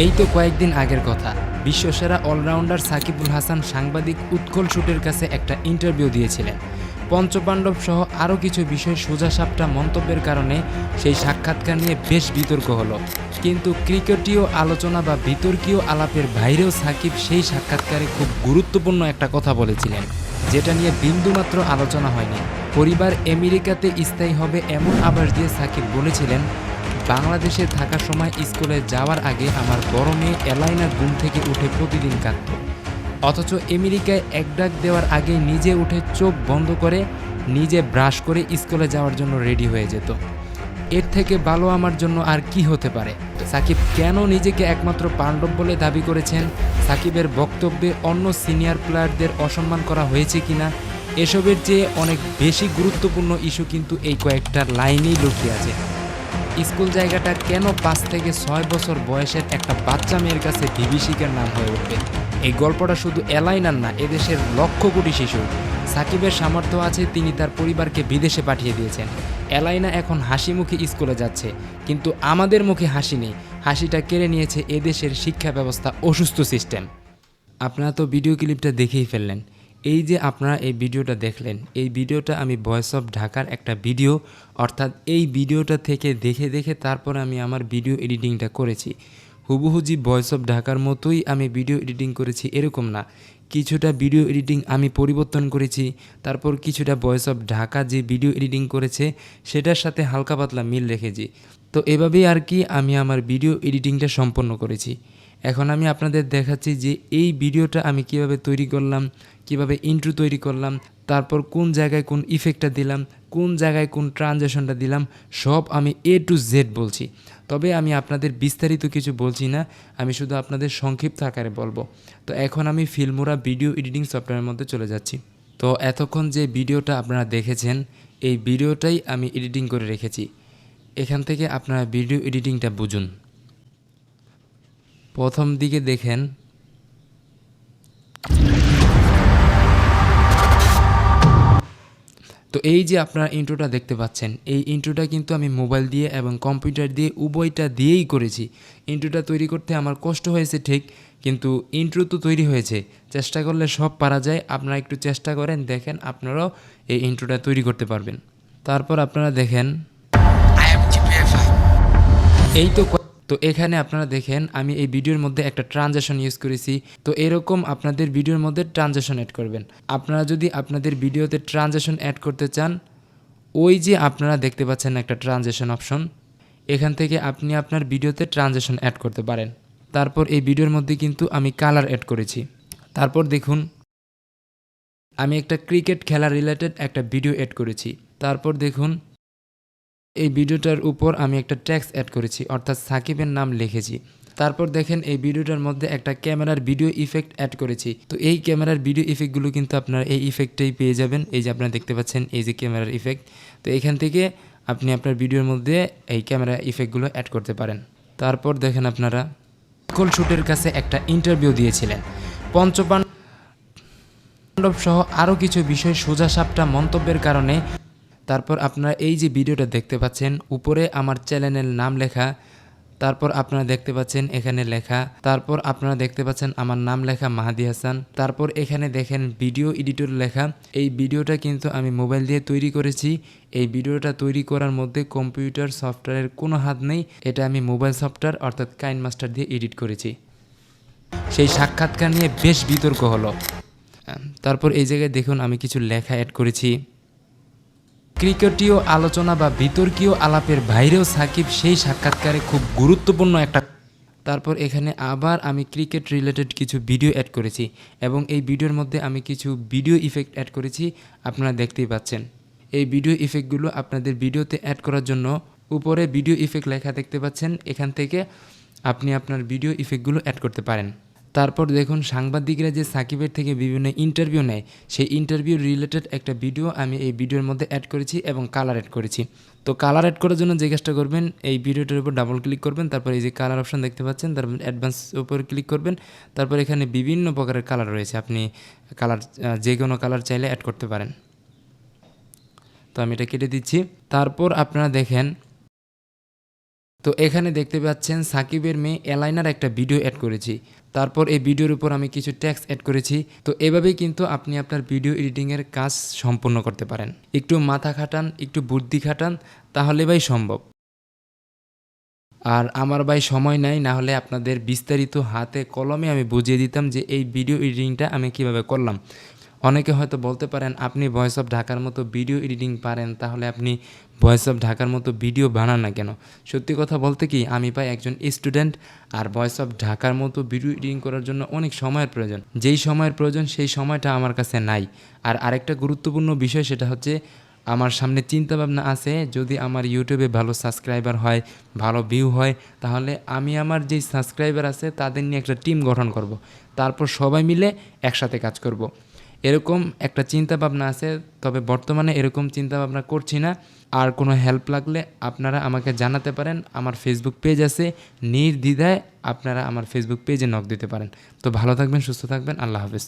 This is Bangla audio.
এই তো কয়েকদিন আগের কথা, বিশ্বসেরা অলরাউন্ডার সাকিবুল হাসান সাংবাদিক উৎকল শুটের কাছে একটা ইন্টারভিউ দিয়েছিলেন। পঞ্চপাণ্ডব সহ আরও কিছু বিষয় সোজাসাপটা মন্তব্যের কারণে সেই সাক্ষাৎকার নিয়ে বেশ বিতর্ক হলো। কিন্তু ক্রিকেটীয় আলোচনা বা বিতর্কীয় আলাপের বাইরেও সাকিব সেই সাক্ষাৎকারে খুব গুরুত্বপূর্ণ একটা কথা বলেছিলেন, যেটা নিয়ে বিন্দুমাত্র আলোচনা হয়নি। পরিবার আমেরিকাতে স্থায়ী হবে এমন আভাস দিয়ে সাকিব বলেছিলেন, বাংলাদেশে থাকার সময় স্কুলে যাওয়ার আগে আমার বড় মেয়ে এলাইনা ঘুম থেকে উঠে প্রতিদিন কাঁদত, অথচ আমেরিকায় এক ডাক দেওয়ার আগে নিজে উঠে চোখ বন্ধ করে নিজে ব্রাশ করে স্কুলে যাওয়ার জন্য রেডি হয়ে যেত। এর থেকে ভালো আমার জন্য আর কি হতে পারে? সাকিব কেন নিজেকে একমাত্র পাণ্ডব বলে দাবি করেছেন? সাকিবের বক্তব্যে অন্য সিনিয়র প্লেয়ারদের অসম্মান করা হয়েছে কিনা, এসবের চেয়ে অনেক বেশি গুরুত্বপূর্ণ ইস্যু কিন্তু এই কয়েকটা লাইনেই লুকিয়ে আছে। স্কুল জায়গাটা কেন 5 থেকে 6 বছর বয়সের একটা বাচ্চা মেয়ের কাছে বিভীষিকার নাম হয়ে উঠবে? এই গল্পটা শুধু এলাইনার না, এদেশের লক্ষ কোটি শিশুর। সাকিবের সামর্থ্য আছে, তিনি তার পরিবারকে বিদেশে পাঠিয়ে দিয়েছেন। এলাইনা এখন হাসি মুখে স্কুলে যাচ্ছে, কিন্তু আমাদের মুখে হাসি নেই। হাসিটা কেড়ে নিয়েছে এদেশের শিক্ষা ব্যবস্থা, অসুস্থ সিস্টেম। আপনারা তো ভিডিও ক্লিপটা দেখেই ফেললেন। এই যে আপনারা এই ভিডিওটা দেখলেন, এই ভিডিওটা আমি ভয়েস অফ ঢাকার একটা ভিডিও, অর্থাৎ এই ভিডিওটা থেকে দেখে দেখে তারপর আমি আমার ভিডিও এডিটিংটা করেছি। হুবহু জি ভয়েস অফ ঢাকার মতোই আমি ভিডিও এডিটিং করেছি এরকম না, কিছুটা ভিডিও এডিটিং আমি পরিবর্তন করেছি। তারপর কিছুটা ভয়েস অফ ঢাকা যে ভিডিও এডিটিং করেছে সেটার সাথে হালকা পাতলা মিল রেখেছি। তো এভাবেই আর কি আমি আমার ভিডিও এডিটিংটা সম্পন্ন করেছি। এখন আমি আপনাদের দেখাচ্ছি যে এই ভিডিওটা আমি কিভাবে তৈরি করলাম, কিভাবে ইন্ট্রো তৈরি করলাম, তারপর কোন জায়গায় কোন ইফেক্টটা দিলাম, কোন জায়গায় কোন ট্রানজেকশনটা দিলাম, সব আমি A to Z বলছি। তবে আমি আপনাদের বিস্তারিত কিছু বলছি না, আমি শুধু আপনাদের সংক্ষিপ্ত আকারে বলবো। তো এখন আমি ফিল্মোরা ভিডিও এডিটিং সফটওয়্যারের মধ্যে চলে যাচ্ছি। তো এতক্ষণ যে ভিডিওটা আপনারা দেখেছেন, এই ভিডিওটাই আমি এডিটিং করে রেখেছি। এখান থেকে আপনারা ভিডিও এডিটিংটা বুঝুন। প্রথম দিকে দেখেন, তো এই যে আপনারা ইন্ট্রোটা দেখতে পাচ্ছেন, এই ইন্ট্রোটা কিন্তু আমি মোবাইল দিয়ে এবং কম্পিউটার দিয়ে উভয়টা দিয়েই করেছি। ইন্ট্রোটা তৈরি করতে আমার কষ্ট হয়েছে ঠিক, কিন্তু ইন্ট্রো তো তৈরি হয়েছে। চেষ্টা করলে সব পারা যায়। আপনারা একটু চেষ্টা করেন, দেখেন আপনারাও এই ইন্ট্রোটা তৈরি করতে পারবেন। তারপর আপনারা দেখেন, এই তো এখানে আপনারা দেখেন আমি এই ভিডিওর মধ্যে একটা ট্রানজেকশন ইউজ করেছি। তো এরকম আপনাদের ভিডিওর মধ্যে ট্রানজেকশন অ্যাড করবেন। আপনারা যদি আপনাদের ভিডিওতে ট্রানজেকশন অ্যাড করতে চান, ওই যে আপনারা দেখতে পাচ্ছেন একটা ট্রানজেকশন অপশন, এখান থেকে আপনি আপনার ভিডিওতে ট্রানজেকশন অ্যাড করতে পারেন। তারপর এই ভিডিওর মধ্যে কিন্তু আমি কালার অ্যাড করেছি। তারপর দেখুন, আমি একটা ক্রিকেট খেলা রিলেটেড একটা ভিডিও অ্যাড করেছি। তারপর দেখুন, এই ভিডিওটার উপর আমি একটা ট্যাক্স অ্যাড করেছি, অর্থাৎ সাকিবের নাম লিখেছি। তারপর দেখেন এই ভিডিওটার মধ্যে একটা ক্যামেরার ভিডিও ইফেক্ট অ্যাড করেছি। তো এই ক্যামেরার ভিডিও ইফেক্টগুলো কিন্তু আপনারা এই ইফেক্টটাই পেয়ে যাবেন। এই যে আপনারা দেখতে পাচ্ছেন এই যে ক্যামেরার ইফেক্ট, তো এখান থেকে আপনি আপনার ভিডিওর মধ্যে এই ক্যামেরা ইফেক্টগুলো অ্যাড করতে পারেন। তারপর দেখেন আপনারা উৎকল শুটের কাছে একটা ইন্টারভিউ দিয়েছিলেন। পঞ্চপাণ্ডব সহ আরও কিছু বিষয় সোজাসাপটা মন্তব্যের কারণে। তারপর আপনারা এই যে ভিডিওটা দেখতে পাচ্ছেন, উপরে আমার চ্যানেলের নাম লেখা, তারপর আপনারা দেখতে পাচ্ছেন এখানে লেখা, তারপর আপনারা দেখতে পাচ্ছেন আমার নাম লেখা মাহাদি হাসান। তারপর এখানে দেখেন ভিডিও এডিটর লেখা। এই ভিডিওটা কিন্তু আমি মোবাইল দিয়ে তৈরি করেছি। এই ভিডিওটা তৈরি করার মধ্যে কম্পিউটার সফটওয়্যারের কোনো হাত নেই, এটা আমি মোবাইল সফটওয়্যার অর্থাৎ কাইনমাস্টার দিয়ে এডিট করেছি। সেই সাক্ষাৎকার নিয়ে বেশ বিতর্ক হলো। তারপর এই জায়গায় দেখুন আমি কিছু লেখা অ্যাড করেছি। ক্রিকেটীয় আলোচনা বা বিতর্কীয় আলাপের বাইরেও সাকিব সেই সাক্ষাৎকারে খুব গুরুত্বপূর্ণ একটা। তারপর এখানে আবার আমি ক্রিকেট রিলেটেড কিছু ভিডিও অ্যাড করেছি এবং এই ভিডিওর মধ্যে আমি কিছু ভিডিও ইফেক্ট অ্যাড করেছি, আপনারা দেখতেই পাচ্ছেন। এই ভিডিও ইফেক্টগুলো আপনাদের ভিডিওতে অ্যাড করার জন্য উপরে ভিডিও ইফেক্ট লেখা দেখতে পাচ্ছেন, এখান থেকে আপনি আপনার ভিডিও ইফেক্টগুলো অ্যাড করতে পারেন। তারপর দেখুন সাংবাদিকরা যে সাকিবের থেকে বিভিন্ন ইন্টারভিউ নেয়, সেই ইন্টারভিউ রিলেটেড একটা ভিডিও আমি এই ভিডিওর মধ্যে অ্যাড করেছি এবং কালার অ্যাড করেছি। তো কালার অ্যাড করার জন্য যে কাজটা করবেন, এই ভিডিওটার উপর ডাবল ক্লিক করবেন, তারপর এই যে কালার অপশন দেখতে পাচ্ছেন, তারপর অ্যাডভান্স উপর ক্লিক করবেন। তারপর এখানে বিভিন্ন প্রকারের কালার রয়েছে, আপনি কালার যে কোনো কালার চাইলে অ্যাড করতে পারেন। তো আমি এটা কেটে দিচ্ছি। তারপর আপনারা দেখেন তো এখানে দেখতে পাচ্ছেন সাকিবের মেয়ে এলাইনার একটা ভিডিও অ্যাড করেছি। তারপর এই ভিডিওর উপর আমি কিছু ট্যাক্স অ্যাড করেছি। তো এভাবেই কিন্তু আপনি আপনার ভিডিও এডিটিংয়ের কাজ সম্পূর্ণ করতে পারেন। একটু মাথা খাটান, একটু বুদ্ধি খাটান, তাহলে ভাই সম্ভব। আর আমার ভাই সময় নাই, না হলে আপনাদের বিস্তারিত হাতে কলমে আমি বুঝিয়ে দিতাম যে এই ভিডিও এডিটিংটা আমি কিভাবে করলাম। অনেকে হয়তো বলতে পারেন আপনি ভয়েস অফ ঢাকার মতো ভিডিও এডিটিং পারেন, তাহলে আপনি ভয়েস অফ ঢাকার মতো ভিডিও বানান না কেন? সত্যি কথা বলতে কি, আমি ভাই একজন স্টুডেন্ট, আর ভয়েস অফ ঢাকার মতো ভিডিও এডিটিং করার জন্য অনেক সময়ের প্রয়োজন। যেই সময়ের প্রয়োজন সেই সময়টা আমার কাছে নাই। আর আরেকটা গুরুত্বপূর্ণ বিষয়, সেটা হচ্ছে আমার সামনে চিন্তাভাবনা আছে, যদি আমার ইউটিউবে ভালো সাবস্ক্রাইবার হয়, ভালো ভিউ হয়, তাহলে আমি আমার যেই সাবস্ক্রাইবার আছে তাদের নিয়ে একটা টিম গঠন করব। তারপর সবাই মিলে একসাথে কাজ করব। এরকম একটা চিন্তাভাবনা আছে, তবে বর্তমানে এরকম চিন্তাভাবনা করছি না। আর কোনো হেল্প লাগলে আপনারা আমাকে জানাতে পারেন। আমার ফেসবুক পেজ আছে, নির্দ্বিধায় আপনারা আমার ফেসবুক পেজে নক দিতে পারেন। তো ভালো থাকবেন, সুস্থ থাকবেন, আল্লাহ হাফেজ।